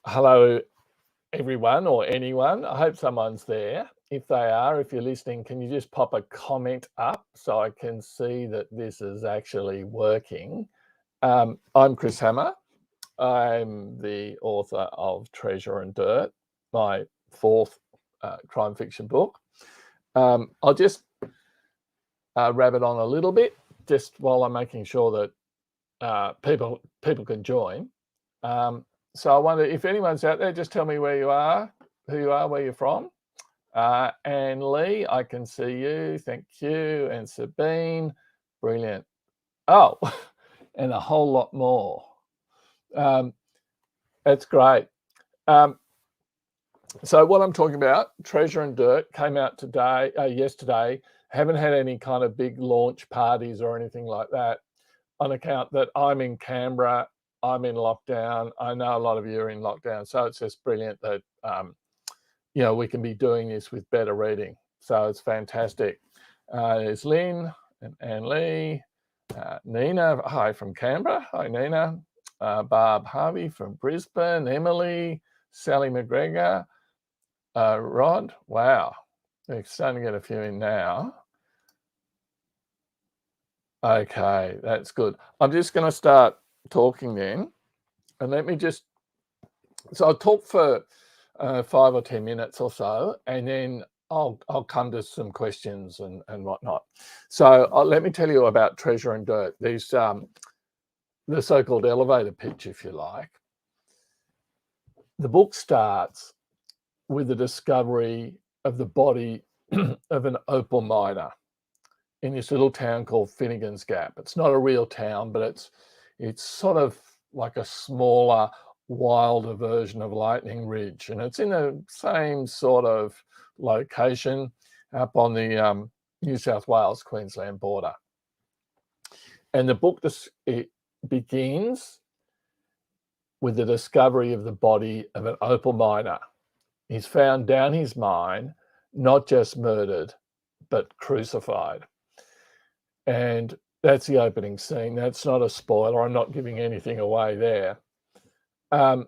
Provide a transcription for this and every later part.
Hello, everyone or anyone. I hope someone's there. If they are, if you're listening, can you just pop a comment up so I can see that this is actually working? I'm Chris Hammer. I'm the author of Treasure and Dirt, my fourth crime fiction book. I'll just rabbit on a little bit, just while I'm making sure that people can join. So I wonder if anyone's out there, just tell me where you are, who you are, where you're from. And Lee, I can see you. Thank you. And Sabine, brilliant. Oh, and a whole lot more. That's great. So what I'm talking about, Treasure and Dirt, came out yesterday. Haven't had any kind of big launch parties or anything like that, on account that I'm in Canberra. I'm in lockdown. I know a lot of you are in lockdown, so it's just brilliant that we can be doing this with better reading. So it's fantastic. There's Lynn and Anne Lee, Nina, hi from Canberra. Hi, Nina. Barb Harvey from Brisbane. Emily, Sally McGregor, Rod. Wow, we're starting to get a few in now. Okay, that's good. I'm just going to start talking then, and so I'll talk for 5 or 10 minutes or so, and then I'll come to some questions and whatnot. So let me tell you about Treasure and Dirt. These the so-called elevator pitch, if you like. The book starts with the discovery of the body of an opal miner in this little town called Finnegan's Gap. It's not a real town, but it's sort of like a smaller, wilder version of Lightning Ridge, and it's in the same sort of location up on the New South Wales Queensland border. And the book it begins with the discovery of the body of an opal miner. He's found down his mine, not just murdered, but crucified. And that's the opening scene. That's not a spoiler. I'm not giving anything away there. And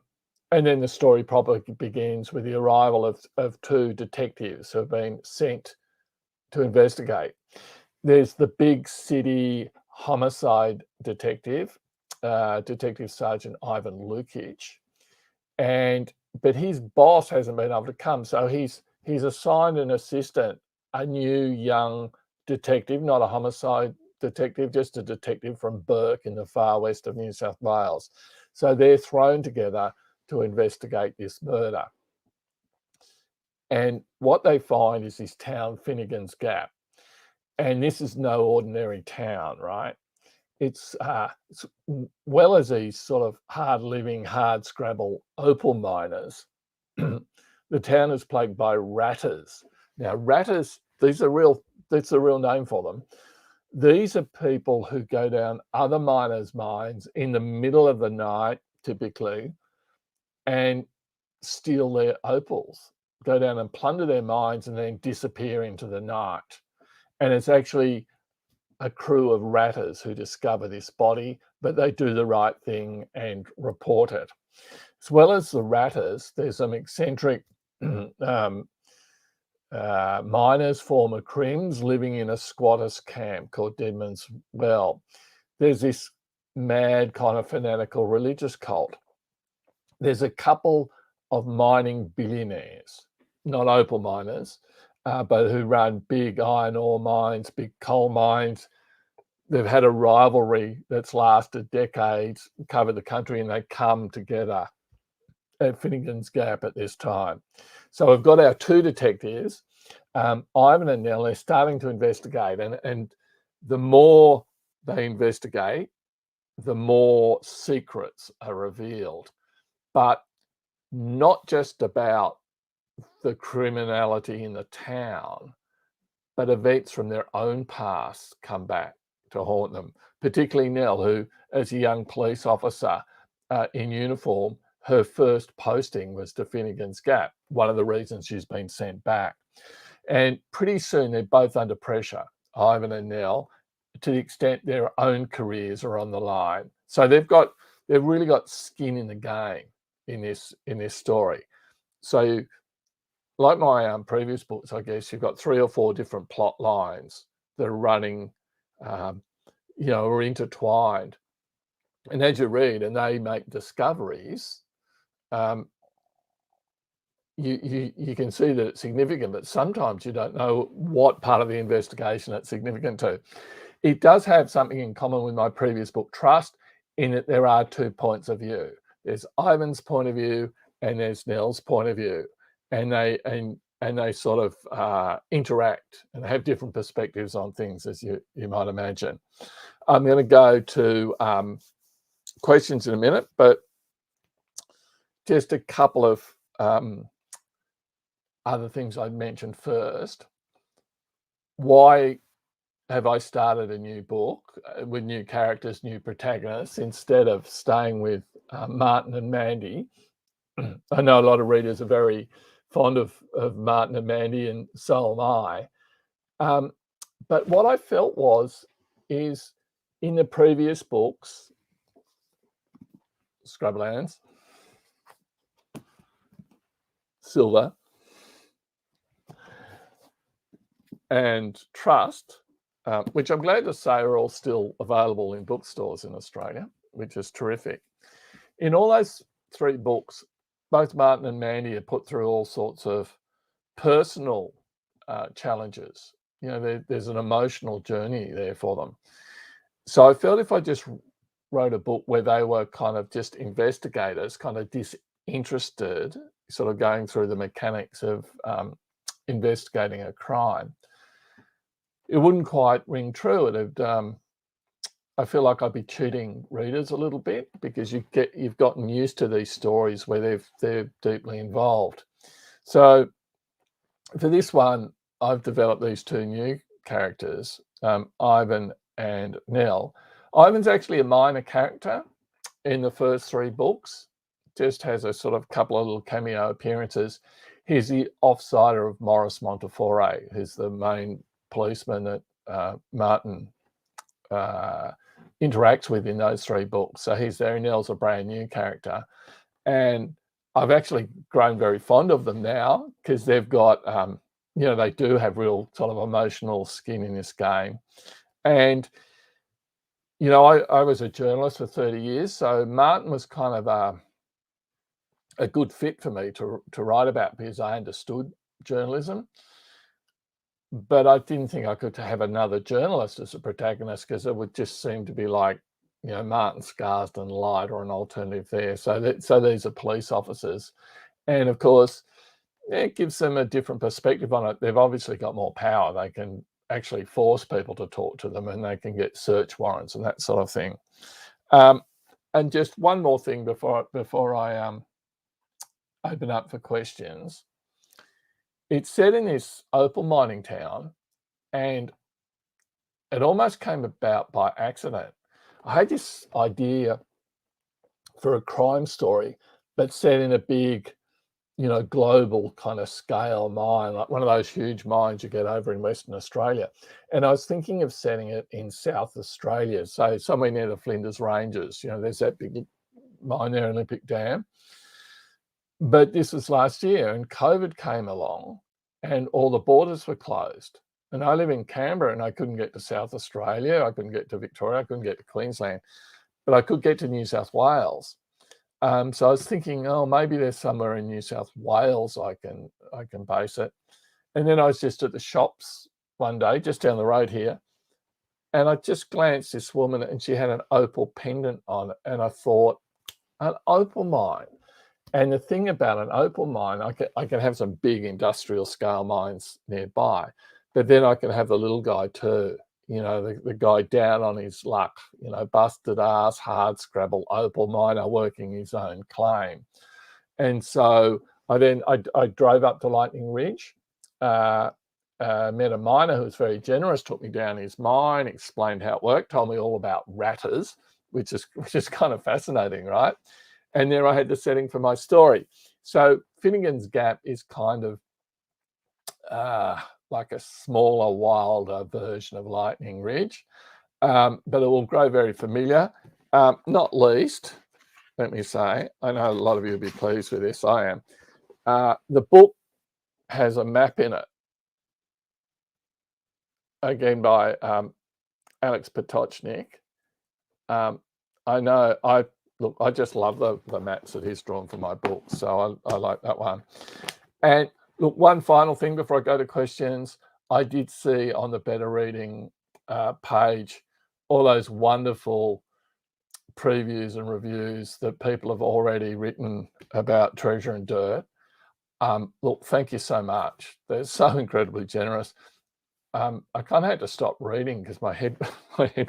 then the story probably begins with the arrival of two detectives who have been sent to investigate. There's the big city homicide detective, Detective Sergeant Ivan Lukic, but his boss hasn't been able to come, so he's assigned an assistant, a new young detective, not a homicide detective, just a detective from Burke in the far west of New South Wales. So they're thrown together to investigate this murder. And what they find is this town, Finnegan's Gap. And this is no ordinary town, right? It's well as these sort of hard-living, hard-scrabble opal miners, the town is plagued by ratters. Now, ratters, that's the real name for them. These are people who go down other miners' mines in the middle of the night, typically, and steal their opals, go down and plunder their mines and then disappear into the night. And it's actually a crew of ratters who discover this body, but they do the right thing and report it. As well as the ratters, there's some eccentric miners, former crims, living in a squatters camp called Deadman's Well. There's this mad kind of fanatical religious cult. There's a couple of mining billionaires, not opal miners, but who run big iron ore mines, big coal mines. They've had a rivalry that's lasted decades, covered the country, and they come together at Finnegan's Gap at this time. So we've got our two detectives, Ivan and Nell. They're starting to investigate, and the more they investigate, the more secrets are revealed, but not just about the criminality in the town, but events from their own past come back to haunt them, particularly Nell, who, as a young police officer in uniform, her first posting was to Finnegan's Gap, one of the reasons she's been sent back. And pretty soon they're both under pressure, Ivan and Nell, to the extent their own careers are on the line. So they've really got skin in the game. in this story. So, like my previous books, I guess you've got 3 or 4 different plot lines that are running, or intertwined. And as you read and they make discoveries, um, you can see that it's significant, but sometimes you don't know what part of the investigation it's significant to. It does have something in common with my previous book, Trust, in that there are 2 points of view. There's Ivan's point of view and there's Nell's point of view, and they sort of interact and have different perspectives on things, as you might imagine. I'm going to go to questions in a minute, but just a couple of other things I'd mention first. Why have I started a new book with new characters, new protagonists, instead of staying with Martin and Mandy? I know a lot of readers are very fond of Martin and Mandy, and so am I. But what I felt is in the previous books, Scrublands, Silver, and Trust, which I'm glad to say are all still available in bookstores in Australia, which is terrific. In all those 3 books, both Martin and Mandy are put through all sorts of personal challenges. There's an emotional journey there for them. So I felt if I just wrote a book where they were kind of just investigators, kind of disinterested, sort of going through the mechanics of investigating a crime, it wouldn't quite ring true. I feel like I'd be cheating readers a little bit, because you've gotten used to these stories where they're deeply involved. So for this one, I've developed these 2 new characters, Ivan and Nell. Ivan's actually a minor character in the first 3 books, just has a sort of couple of little cameo appearances. He's the offsider of Morris Montefiore, who's the main policeman that Martin interacts with in those 3 books. So he's there. Nell's a brand new character. And I've actually grown very fond of them now, because they've got, they do have real sort of emotional skin in this game. And, I was a journalist for 30 years, so Martin was kind of a good fit for me to write about, because I understood journalism. But I didn't think I could have another journalist as a protagonist, because it would just seem to be like, Martin Scarsden light, or an alternative there. So these are police officers. And of course, it gives them a different perspective on it. They've obviously got more power. They can actually force people to talk to them, and they can get search warrants and that sort of thing. And just one more thing before I open up for questions. It's set in this opal mining town, and it almost came about by accident. I had this idea for a crime story, but set in a big, global kind of scale mine, like one of those huge mines you get over in Western Australia. And I was thinking of setting it in South Australia, so somewhere near the Flinders Ranges. There's that big mine there, Olympic Dam. But this was last year, and COVID came along, and all the borders were closed. And I live in Canberra, and I couldn't get to South Australia. I couldn't get to Victoria. I couldn't get to Queensland, but I could get to New South Wales. So I was thinking, maybe there's somewhere in New South Wales I can base it. And then I was just at the shops one day, just down the road here, and I just glanced this woman, and she had an opal pendant on it, and I thought, an opal mine. And the thing about an opal mine, I can have some big industrial scale mines nearby, but then I can have the little guy too. The guy down on his luck, busted ass, hard scrabble opal miner working his own claim. And so I drove up to Lightning Ridge, met a miner who was very generous, took me down his mine, explained how it worked, told me all about ratters, which is kind of fascinating, right? And there I had the setting for my story. So Finnegan's Gap is kind of like a smaller, wilder version of Lightning Ridge, but it will grow very familiar, not least let me say. I know a lot of you will be pleased with this. I am. The book has a map in it, again by Alex Potocznik. I know I just love the maps that he's drawn for my book, so I like that one. And look, one final thing before I go to questions, I did see on the Better Reading page all those wonderful previews and reviews that people have already written about Treasure and Dirt. Look, thank you so much. They're so incredibly generous. I kind of had to stop reading because my head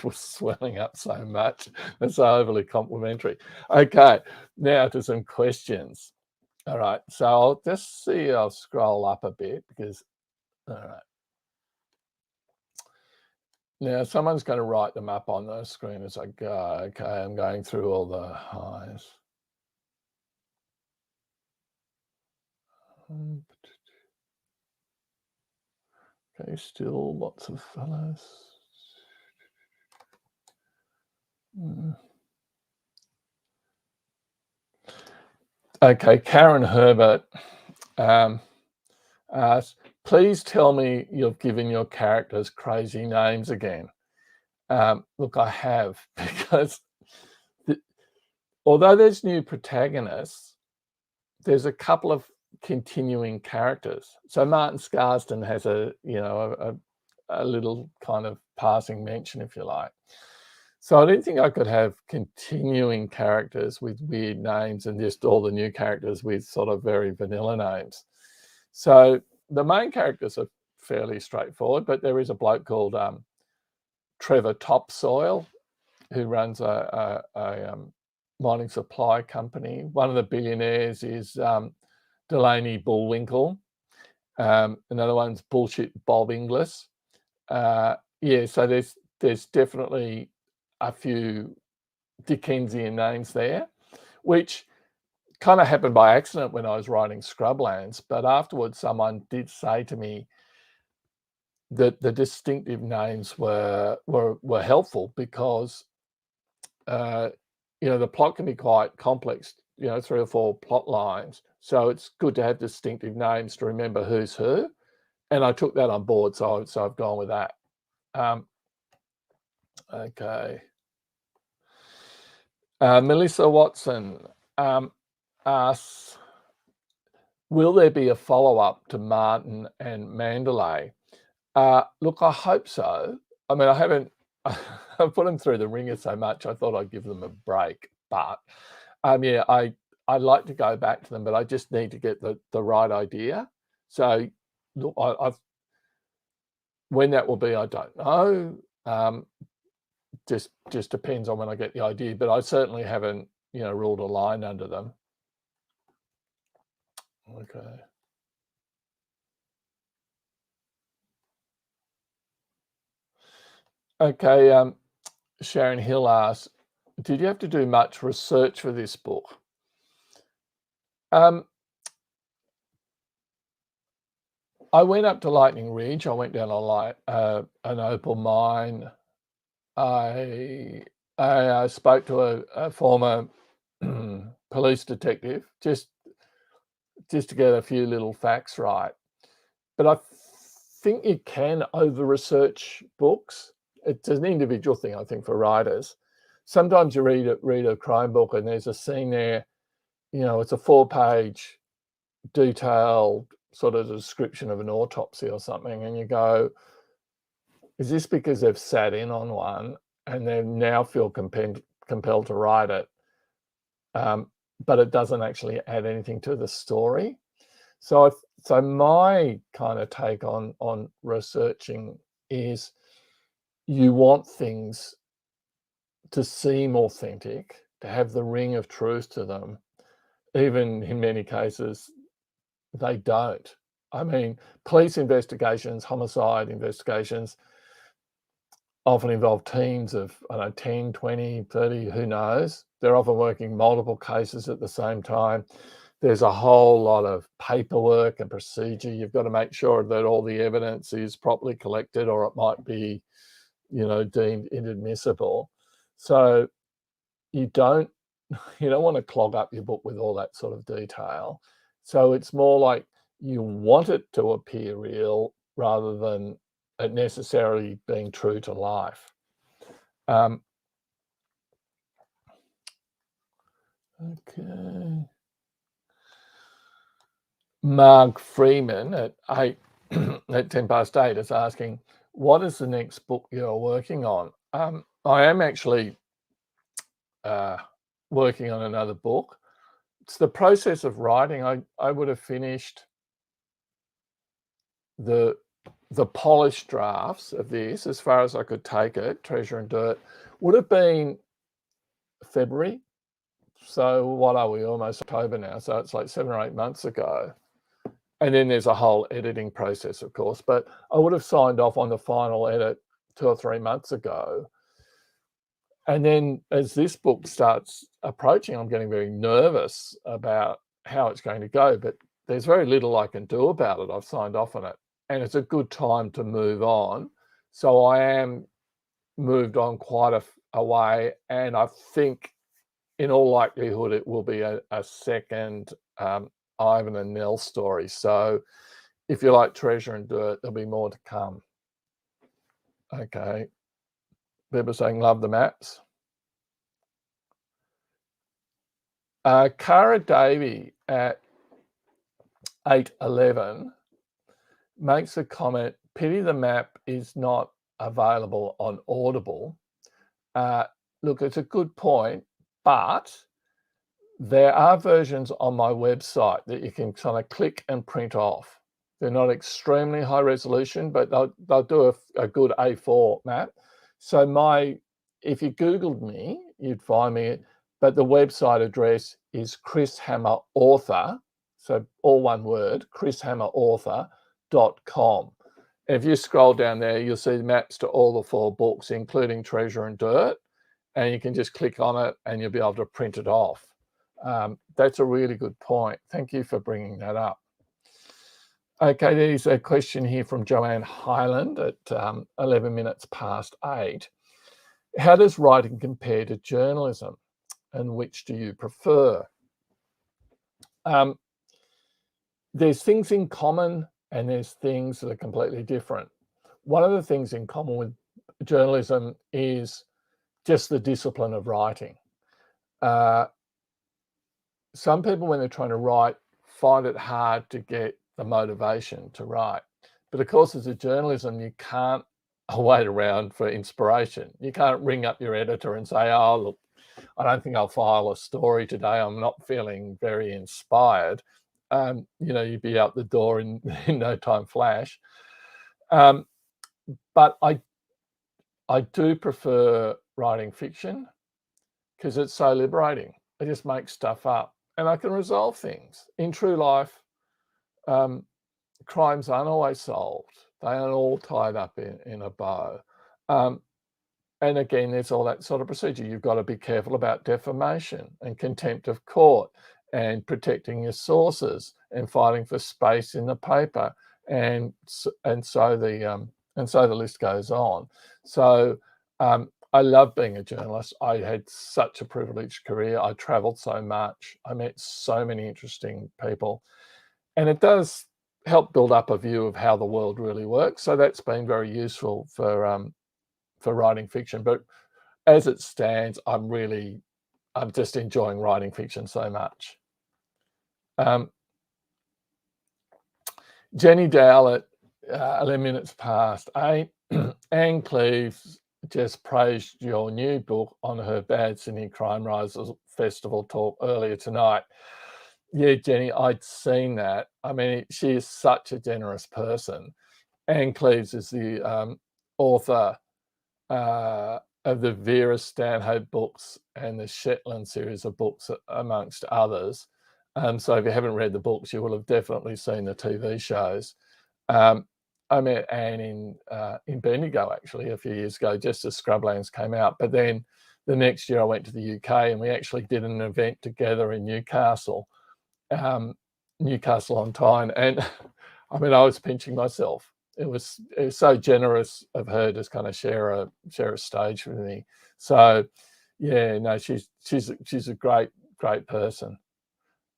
was swelling up so much. It's so overly complimentary. Okay, now to some questions. All right, so I'll just see. I'll scroll up a bit because. All right. Now someone's going to write them up on the screen as I go. Okay, I'm going through all the highs. Okay, still lots of fellows. Okay, Karen Herbert asks, please tell me you've given your characters crazy names again. Look, I have, because although there's new protagonists, there's a couple of continuing characters. So Martin Scarsden has a little kind of passing mention, if you like. So I didn't think I could have continuing characters with weird names and just all the new characters with sort of very vanilla names. So the main characters are fairly straightforward, but there is a bloke called Trevor Topsoil who runs a mining supply company. One of the billionaires is Delaney Bullwinkle. Another one's Bullshit Bob Inglis. Yeah, so there's definitely a few Dickensian names there, which kind of happened by accident when I was writing Scrublands. But afterwards, someone did say to me that the distinctive names were helpful because the plot can be quite complex. 3 or 4 plot lines, so it's good to have distinctive names to remember who's who. And I took that on board, so I've gone with that. Okay. Melissa Watson asks, will there be a follow-up to Martin and Mandalay? Look, I hope so. I mean, I haven't I've put them through the ringer so much, I thought I'd give them a break. But yeah, I'd like to go back to them, but I just need to get the right idea. So look, when that will be, I don't know. Just depends on when I get the idea, but I certainly haven't, ruled a line under them. Okay. Okay, Sharon Hill asks, did you have to do much research for this book? I went up to Lightning Ridge. I went down an opal mine. I spoke to a former police detective just to get a few little facts right. But I think you can over-research books. It's an individual thing, I think, for writers. Sometimes you read a crime book and there's a scene there, it's a 4-page detailed sort of description of an autopsy or something, and you go, is this because they've sat in on one and they now feel compelled to write it, but it doesn't actually add anything to the story? So my kind of take on researching is you want things to seem authentic, to have the ring of truth to them. Even in many cases, they don't. I mean, police investigations, homicide investigations often involve teams of, 10, 20, 30, who knows? They're often working multiple cases at the same time. There's a whole lot of paperwork and procedure. You've got to make sure that all the evidence is properly collected, or it might be, deemed inadmissible. So you don't you don't want to clog up your book with all that sort of detail. So it's more like you want it to appear real rather than it necessarily being true to life. Okay. Mark Freeman at 8 is asking, what is the next book you're working on? I am actually working on another book. It's the process of writing. I would have finished the polished drafts of this as far as I could take it, Treasure and Dirt, would have been February. So what are we, almost October now? So it's like 7 or 8 months ago. And then there's a whole editing process, of course, but I would have signed off on the final edit 2 or 3 months ago. And then as this book starts approaching, I'm getting very nervous about how it's going to go, but there's very little I can do about it. I've signed off on it, and it's a good time to move on. So I am moved on quite a way, and I think in all likelihood it will be a second Ivan and Nell story. So if you like Treasure and Dirt, there'll be more to come. Okay. People saying love the maps. Cara Davey at 811 makes a comment, pity the map is not available on Audible. Look, it's a good point, but there are versions on my website that you can kind of click and print off. They're not extremely high resolution, but they'll do a good A4 map. So if you Googled me, you'd find me, but the website address is Chris Hammer Author, so all one word, chrishammerauthor.com. If you scroll down there, you'll see maps to all the 4 books, including Treasure and Dirt, and you can just click on it and you'll be able to print it off. That's a really good point. Thank you for bringing that up. Okay, there's a question here from Joanne Highland at 11 minutes past 8. How does writing compare to journalism, and which do you prefer? There's things in common and there's things that are completely different. One of the things in common with journalism is just the discipline of writing. Some people, when they're trying to write, find it hard to get the motivation to write. But of course, as a journalism, you can't wait around for inspiration. You can't ring up your editor and say, oh, look, I don't think I'll file a story today. I'm not feeling very inspired. You'd be out the door in no time flash. But I do prefer writing fiction because it's so liberating. I just make stuff up and I can resolve things. In true life, crimes aren't always solved. They aren't all tied up in a bow. And again, there's all that sort of procedure. You've got to be careful about defamation and contempt of court and protecting your sources and fighting for space in the paper. And so the list goes on. So I love being a journalist. I had such a privileged career. I traveled so much. I met so many interesting people. And it does help build up a view of how the world really works. So that's been very useful for writing fiction. But as it stands, I'm just enjoying writing fiction so much. Jenny Dowell at 11 minutes past 8. Anne Cleves just praised your new book on her Bad Sydney Crime Writers Festival talk earlier tonight. Yeah, Jenny, I'd seen that. I mean, she is such a generous person. Anne Cleves is the author of the Vera Stanhope books and the Shetland series of books, amongst others. So if you haven't read the books, you will have definitely seen the TV shows. I met Anne in Bendigo, actually, a few years ago, just as Scrublands came out. But then the next year I went to the UK and we actually did an event together in Newcastle on Tyne. And I mean, I was pinching myself. It was so generous of her to kind of share a stage with me. So Yeah, no, she's a great person.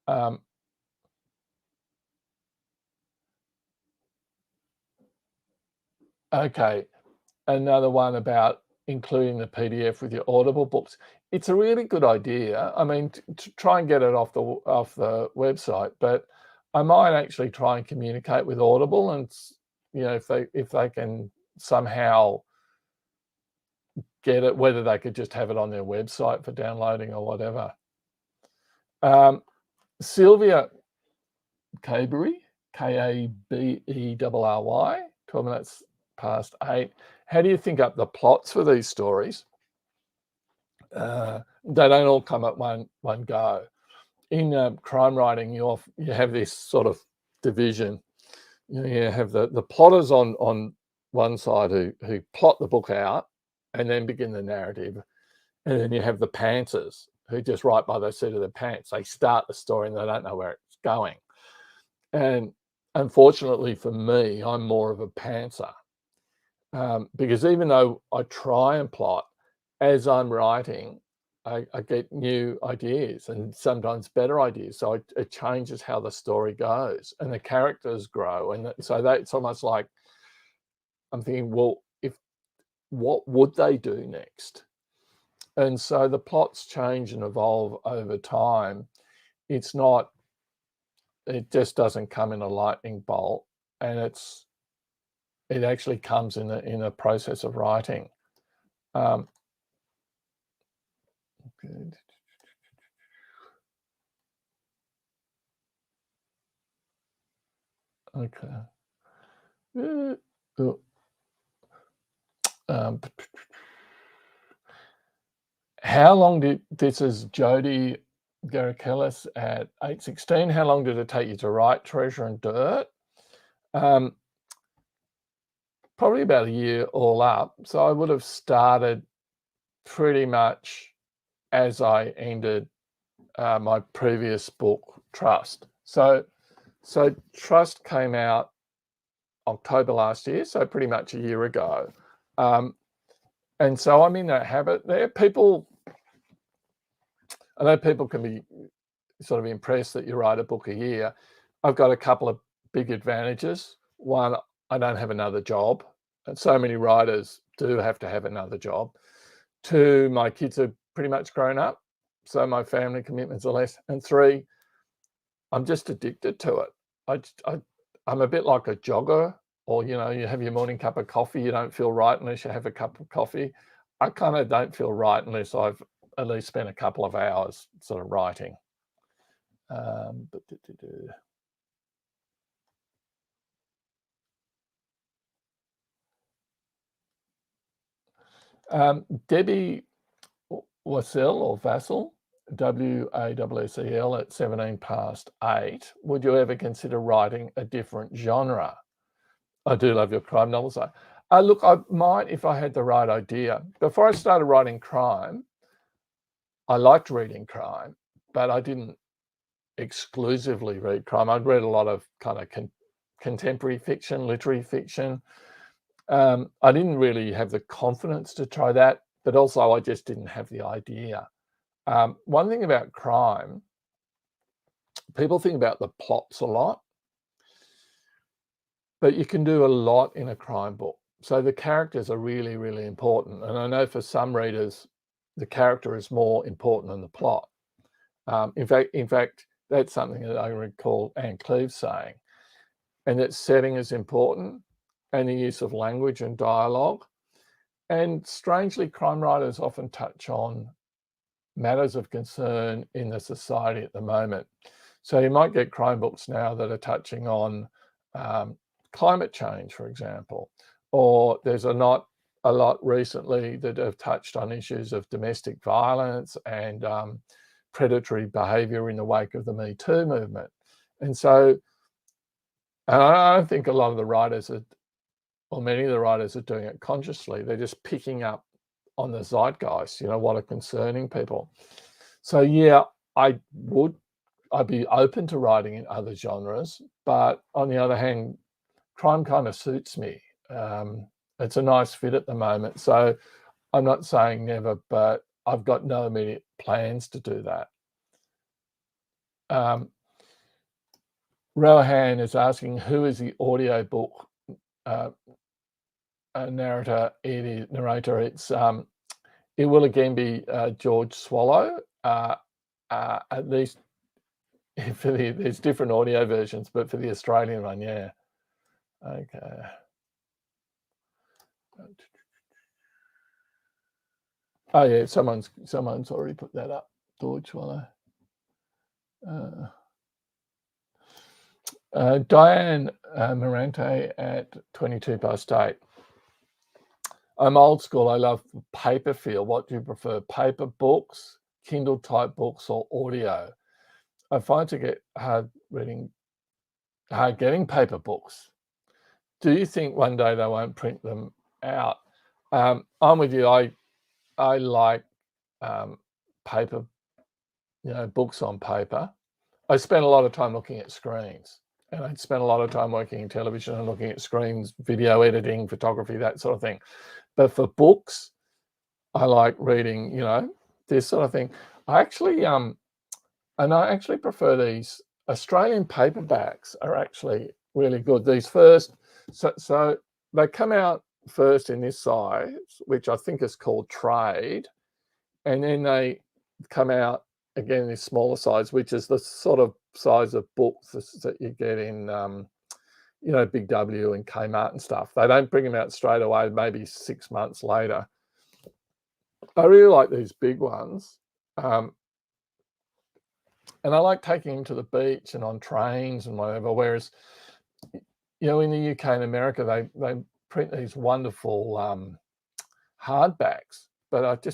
Um, okay, another one about including the PDF with your Audible books. It's a really good idea. I mean, to try and get it off the website, but I might actually try and communicate with Audible and if they can somehow get it, whether they could just have it on their website for downloading or whatever. Sylvia Cabery, Kaberry, 12 minutes past 8. How do you think up the plots for these stories? They don't all come at one go. In crime writing, you have this sort of division. You have the plotters on one side who plot the book out and then begin the narrative, and then you have the pantsers who just write by the seat of their pants. They start the story and they don't know where it's going. And unfortunately for me, I'm more of a pantser, because even though I try and plot, as I'm writing, I get new ideas and sometimes better ideas. So it changes how the story goes and the characters grow. And so that's almost like I'm thinking, well, what would they do next? And so the plots change and evolve over time. It just doesn't come in a lightning bolt, and it actually comes in a process of writing. Good. Okay. How long this is Jody Garikelis at 8:16. How long did it take you to write Treasure and Dirt? Probably about a year all up. So I would have started pretty much as I ended my previous book, Trust. So Trust came out October last year, so pretty much a year ago. And so I'm in that habit there. I know people can be sort of impressed that you write a book a year. I've got a couple of big advantages. One, I don't have another job, and so many writers do have to have another job. Two, my kids are pretty much grown up, so my family commitments are less. And three, I'm just addicted to it. I'm a bit like a jogger, or you have your morning cup of coffee. You don't feel right unless you have a cup of coffee. I kind of don't feel right unless I've at least spent a couple of hours sort of writing. Debbie Wassell or Vassell, Wassel at 17 past 8. Would you ever consider writing a different genre? I do love your crime novels. Look, I might if I had the right idea. Before I started writing crime, I liked reading crime, but I didn't exclusively read crime. I'd read a lot of kind of contemporary fiction, literary fiction. I didn't really have the confidence to try that, but also I just didn't have the idea. One thing about crime, people think about the plots a lot, but you can do a lot in a crime book. So the characters are really, really important. And I know for some readers, the character is more important than the plot. In fact, that's something that I recall Anne Cleave saying, and that setting is important, and the use of language and dialogue. And strangely, crime writers often touch on matters of concern in the society at the moment. So you might get crime books now that are touching on climate change, for example, or there's a lot recently that have touched on issues of domestic violence and predatory behaviour in the wake of the Me Too movement. And so, and I don't think a lot of the writers or many of the writers are doing it consciously. They're just picking up on the zeitgeist, what are concerning people. So yeah, I'd be open to writing in other genres, but on the other hand, crime kind of suits me. It's a nice fit at the moment. So I'm not saying never, but I've got no immediate plans to do that. Rohan is asking, who is the audiobook narrator? It's it will again be George Swallow. At least there's different audio versions, but for the Australian one, yeah. Okay. Oh yeah, someone's already put that up. George Swallow. Diane Morante at 22+8. I'm old school. I love paper feel. What do you prefer? Paper books, Kindle type books, or audio? I find to get hard getting paper books. Do you think one day they won't print them out? I'm with you. I like paper, books on paper. I spend a lot of time looking at screens, and I spend a lot of time working in television and looking at screens, video editing, photography, that sort of thing. But for books, I like reading, this sort of thing. I actually prefer these Australian paperbacks are actually really good. These first, so they come out first in this size, which I think is called trade, and then they come out again in this smaller size, which is the sort of size of books that you get in, Big W and Kmart and stuff. They don't bring them out straight away, maybe 6 months later. I really like these big ones. And I like taking them to the beach and on trains and whatever, whereas, in the UK and America, they print these wonderful hardbacks, but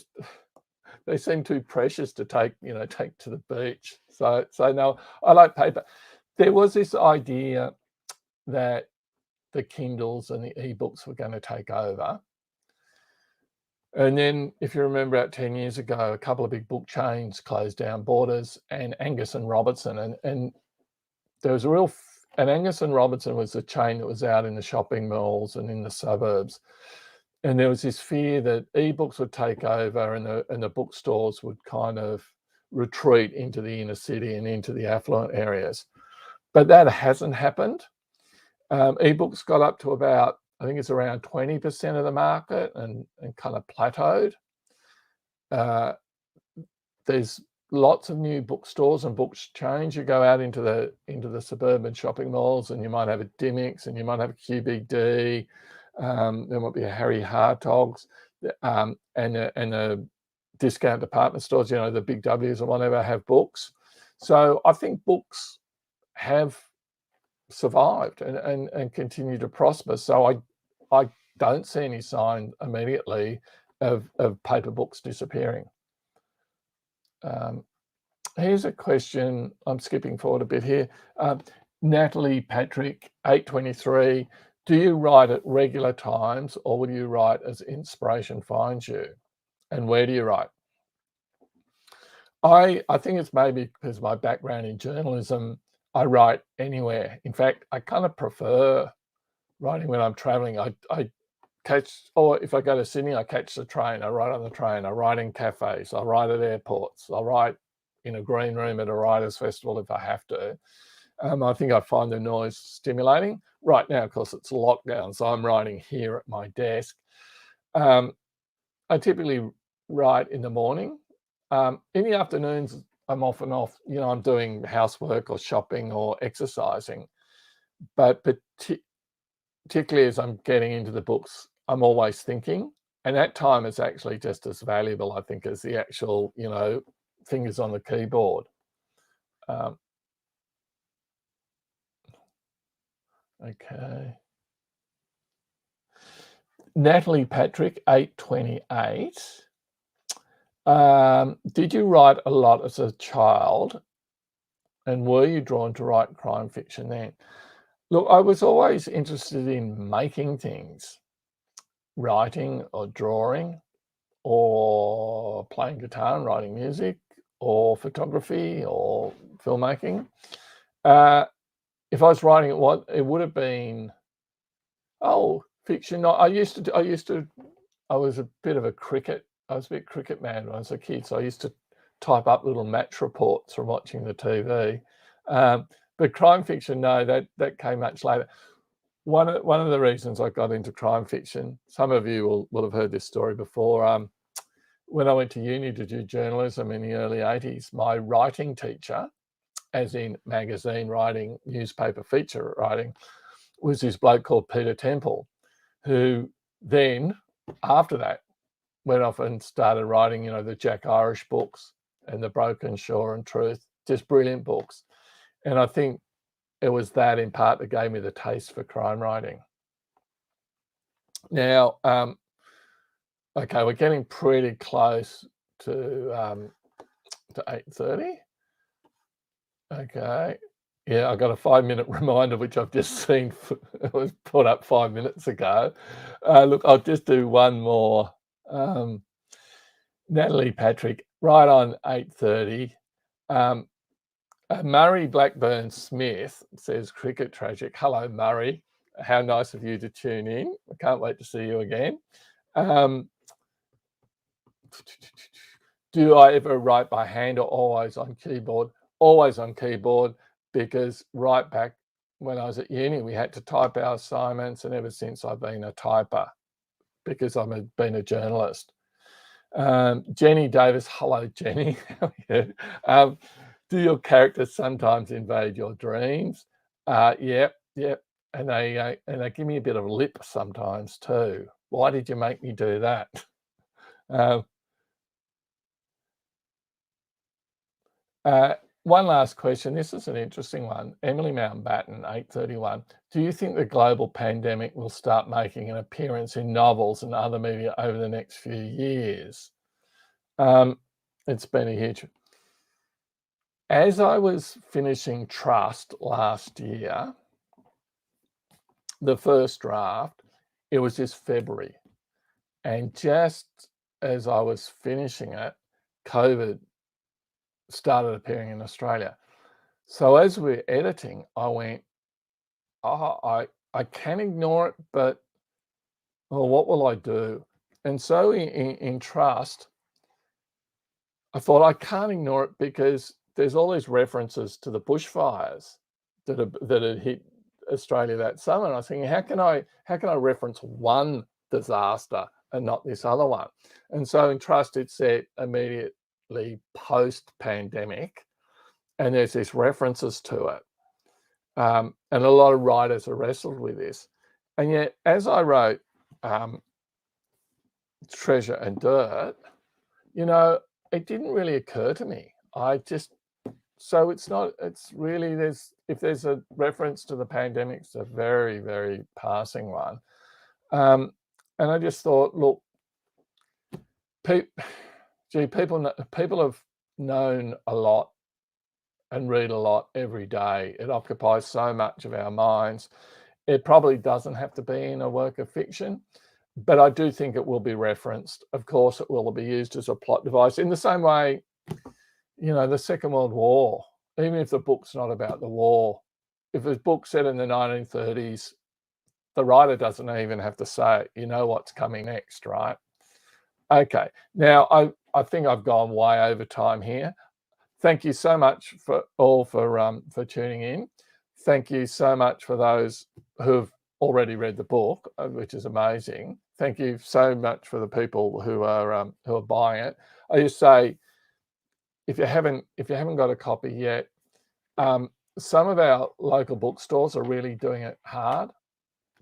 they seem too precious to take to the beach. So no, I like paper. There was this idea that the Kindles and the ebooks were going to take over. And then, if you remember, about 10 years ago, a couple of big book chains closed down, Borders and Angus and Robertson. And there was and Angus and Robertson was a chain that was out in the shopping malls and in the suburbs. And there was this fear that ebooks would take over and the bookstores would kind of retreat into the inner city and into the affluent areas. But that hasn't happened. Ebooks got up to about, I think it's around 20% of the market and kind of plateaued. There's lots of new bookstores and book chains. You go out into the suburban shopping malls and you might have a Dimmicks and you might have a QBD. There might be a Harry Hartog's and the discount department stores, the Big W's and whatever, have books. So I think books have survived and continue to prosper. So I don't see any sign immediately of paper books disappearing. Here's a question. I'm skipping forward a bit here. Natalie Patrick, 823. Do you write at regular times, or will you write as inspiration finds you? And where do you write? I think it's maybe because of my background in journalism, I write anywhere. In fact, I kind of prefer writing when I'm traveling. I catch, or if I go to Sydney, I catch the train. I write on the train. I write in cafes. I write at airports. I write in a green room at a writers' festival if I have to. I think I find the noise stimulating. Right now, of course, it's lockdown, so I'm writing here at my desk. I typically write in the morning. In the afternoons, I'm often off, I'm doing housework or shopping or exercising. But particularly as I'm getting into the books, I'm always thinking. And that time is actually just as valuable, I think, as the actual, fingers on the keyboard. Okay. Natalie Patrick, 828. Did you write a lot as a child? And were you drawn to write crime fiction then? Look, I was always interested in making things, writing or drawing or playing guitar and writing music or photography or filmmaking. If I was writing it would have been, fiction. I was a bit of a cricket. I was a bit cricket mad when I was a kid, so I used to type up little match reports from watching the TV. But crime fiction, no, that came much later. One of the reasons I got into crime fiction, some of you will have heard this story before. When I went to uni to do journalism in the early 80s, my writing teacher, as in magazine writing, newspaper feature writing, was this bloke called Peter Temple, who then, after that, went off and started writing, the Jack Irish books and the Broken Shore and Truth, just brilliant books. And I think it was that in part that gave me the taste for crime writing. Now, okay, we're getting pretty close to 8:30. Okay. Yeah, I got a 5-minute reminder, which I've just seen. It was put up 5 minutes ago. Look, I'll just do one more. Natalie Patrick, right on 8:30. Murray Blackburn Smith says, cricket tragic. Hello, Murray. How nice of you to tune in. I can't wait to see you again. Do I ever write by hand or always on keyboard? Always on keyboard, because right back when I was at uni, we had to type our assignments, and ever since I've been a typer because I've been a journalist. Jenny Davis, hello, Jenny. Do your characters sometimes invade your dreams? Yep. And they give me a bit of lip sometimes too. Why did you make me do that? One last question. This is an interesting one. Emily Mountbatten, 8:31. Do you think the global pandemic will start making an appearance in novels and other media over the next few years? It's been a huge... As I was finishing Trust last year, the first draft, it was this February. And just as I was finishing it, COVID started appearing in Australia. So as we're editing, I went, I can ignore it, but what will I do? And so in Trust, I thought I can't ignore it because there's all these references to the bushfires that had hit Australia that summer. And I was thinking, how can I reference one disaster and not this other one? And so in Trust, it said immediately post-pandemic, and there's these references to it. And a lot of writers are wrestled with this. And yet, as I wrote Treasure and Dirt, it didn't really occur to me. So it's really, if there's a reference to the pandemic, it's a very, very passing one. And I just thought, look, people have known a lot and read a lot every day. It occupies so much of our minds. It probably doesn't have to be in a work of fiction, but I do think it will be referenced. Of course, it will be used as a plot device in the same way, the Second World War, even if the book's not about the war, if it's a book set in the 1930s, the writer doesn't even have to say it. You know what's coming next, right? Okay, now I think I've gone way over time here. Thank you so much for tuning in. Thank you so much for those who've already read the book, which is amazing. Thank you so much for the people who are buying it. I just say, if you haven't got a copy yet, some of our local bookstores are really doing it hard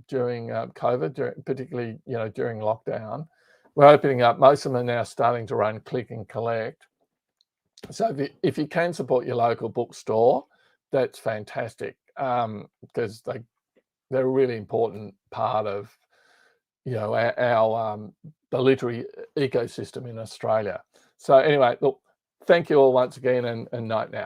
during COVID, particularly during lockdown. We're opening up. Most of them are now starting to run click and collect. So if you can support your local bookstore, that's fantastic, because they're a really important part of our the literary ecosystem in Australia. So anyway, look, thank you all once again, and night now.